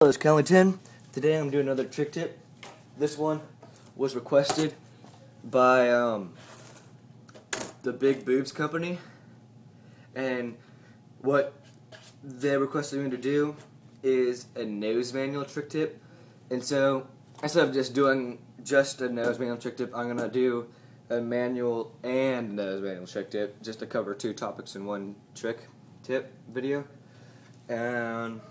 It's Cowenleetin. Today I'm doing another trick tip. This one was requested by the Big Boobs Company, and what they requested me to do is a nose manual trick tip. And so instead of just doing just a nose manual trick tip, I'm gonna do a manual and nose manual trick tip just to cover two topics in one trick tip video. And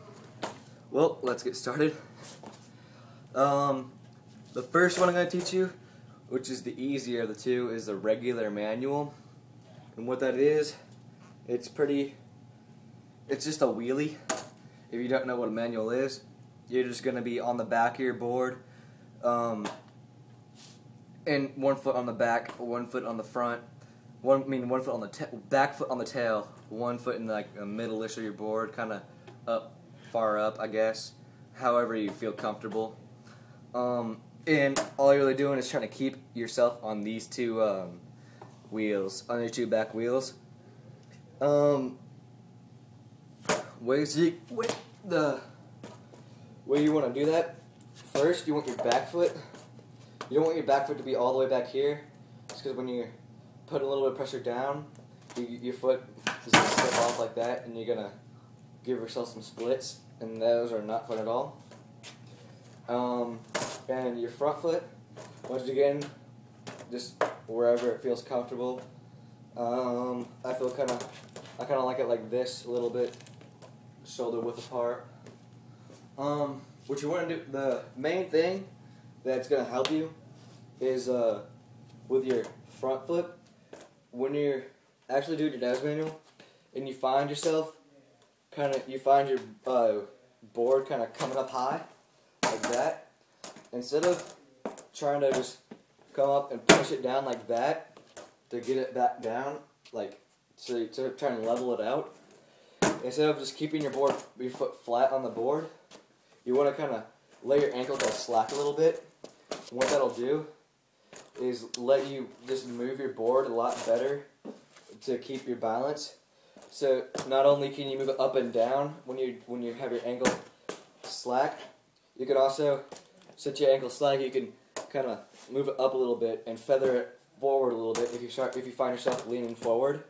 well, let's get started. The first one I'm going to teach you, which is the easier of the two, is the regular manual. And what that is, it's just a wheelie. If you don't know what a manual is, you're just going to be on the back of your board, and 1 foot on the back, 1 foot on the front, 1 foot on the back foot on the tail, 1 foot in like the middle-ish of your board, kind of far up, I guess, however you feel comfortable. And all you're really doing is trying to keep yourself on these two wheels, on your two back wheels. The way you want to do that, first you want your back foot. You don't want your back foot to be all the way back here, just because when you put a little bit of pressure down, your foot is going to slip off like that, and you're going to give yourself some splits, and those are not fun at all. And your front foot, once again, just wherever it feels comfortable. I kind of like it like this, a little bit shoulder width apart. What you want to do, the main thing that's going to help you is with your front foot, when you're actually doing your nose manual, and you find yourself you find your board kind of coming up high, like that. Instead of trying to just come up and push it down like that to get it back down, like to try and level it out, instead of just keeping your foot flat on the board, you want to kind of lay your ankle to slack a little bit. And what that'll do is let you just move your board a lot better to keep your balance. So not only can you move it up and down when you have your ankle slack, you can also set your ankle slack. You can kind of move it up a little bit and feather it forward a little bit. If you find yourself leaning forward,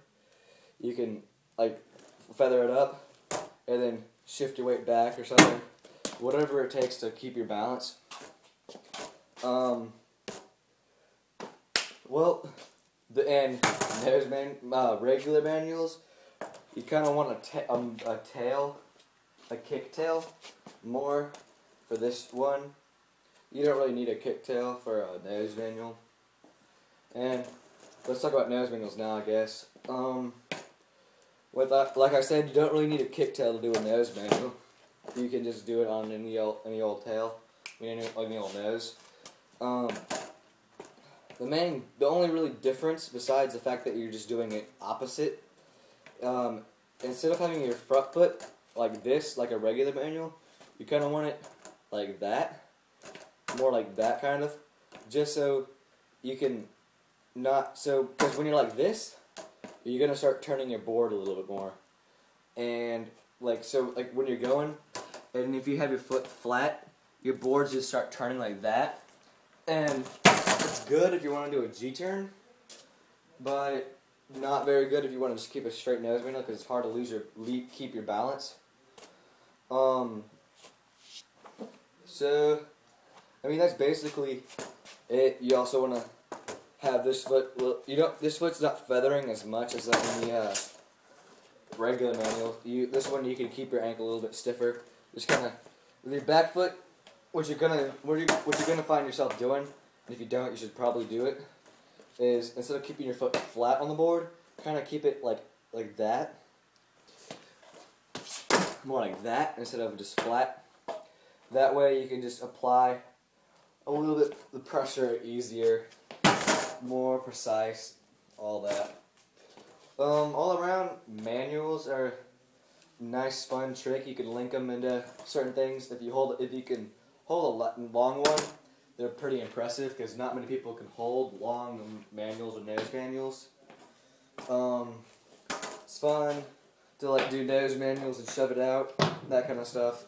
you can like feather it up and then shift your weight back or something. Whatever it takes to keep your balance. Regular manuals, you kind of want a kick tail more for this one. You don't really need a kick tail for a nose manual. And let's talk about nose manuals now, I guess. Like I said, you don't really need a kick tail to do a nose manual. You can just do it on any old tail, any old nose. The only really difference, besides the fact that you're just doing it opposite, instead of having your front foot like this, like a regular manual, you kind of want it like that, more like that kind of, just so you can because when you're like this, you're going to start turning your board a little bit more. And when you're going, and if you have your foot flat, your boards just start turning like that. And it's good if you want to do a G-turn, but not very good if you want to just keep a straight nose manual, because it's hard to keep your balance. That's basically it. You also want to have this foot. This foot's not feathering as much as in the regular manual. This one you can keep your ankle a little bit stiffer. Just kind of with your back foot. What you're gonna find yourself doing, and if you don't, you should probably do it, is instead of keeping your foot flat on the board, kind of keep it like that, more like that instead of just flat. That way you can just apply a little bit the pressure easier, more precise, all that. All around, manuals are a nice fun trick. You can link them into certain things. If you can hold a long one, they're pretty impressive, because not many people can hold long manuals or nose manuals. It's fun to do nose manuals and shove it out, that kind of stuff.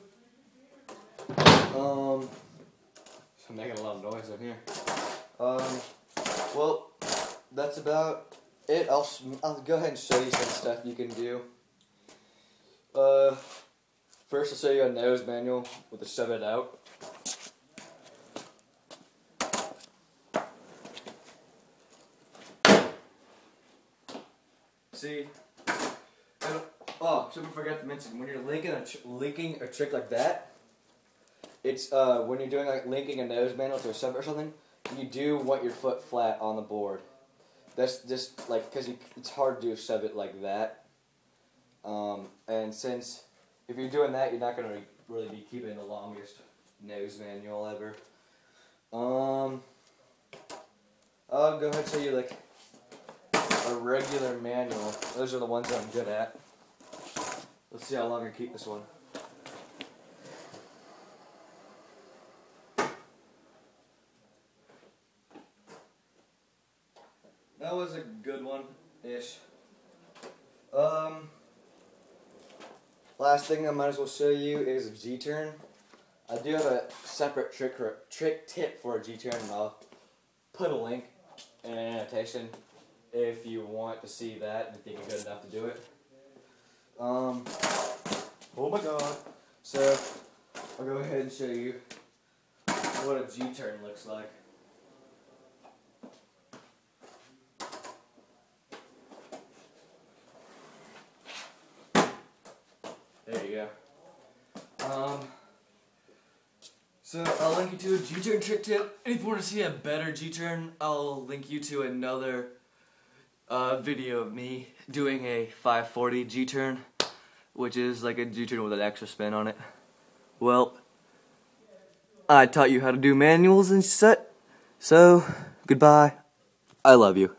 I'm making a lot of noise in here. Well, that's about it. I'll go ahead and show you some stuff you can do. First I'll show you a nose manual with the shove it out. See, should we forget to mention, when you're linking a trick like that, it's when you're doing like linking a nose manual to a shove or something, you do want your foot flat on the board. That's just like because it's hard to shove it like that. And since if you're doing that, you're not gonna really be keeping the longest nose manual ever. I'll go ahead and show you like a regular manual. Those are the ones I'm good at. Let's see how long I keep this one. That was a good one-ish. Last thing I might as well show you is a G-turn. I do have a separate trick tip for a G-turn, and I'll put a link in an annotation if you want to see that and think you're good enough to do it. Oh my god. So, I'll go ahead and show you what a G-turn looks like. There you go. So I'll link you to a G-turn trick tip. And if you want to see a better G-turn, I'll link you to another video of me doing a 540 G-turn, which is like a G-turn with an extra spin on it. Well, I taught you how to do manuals and set, so goodbye. I love you.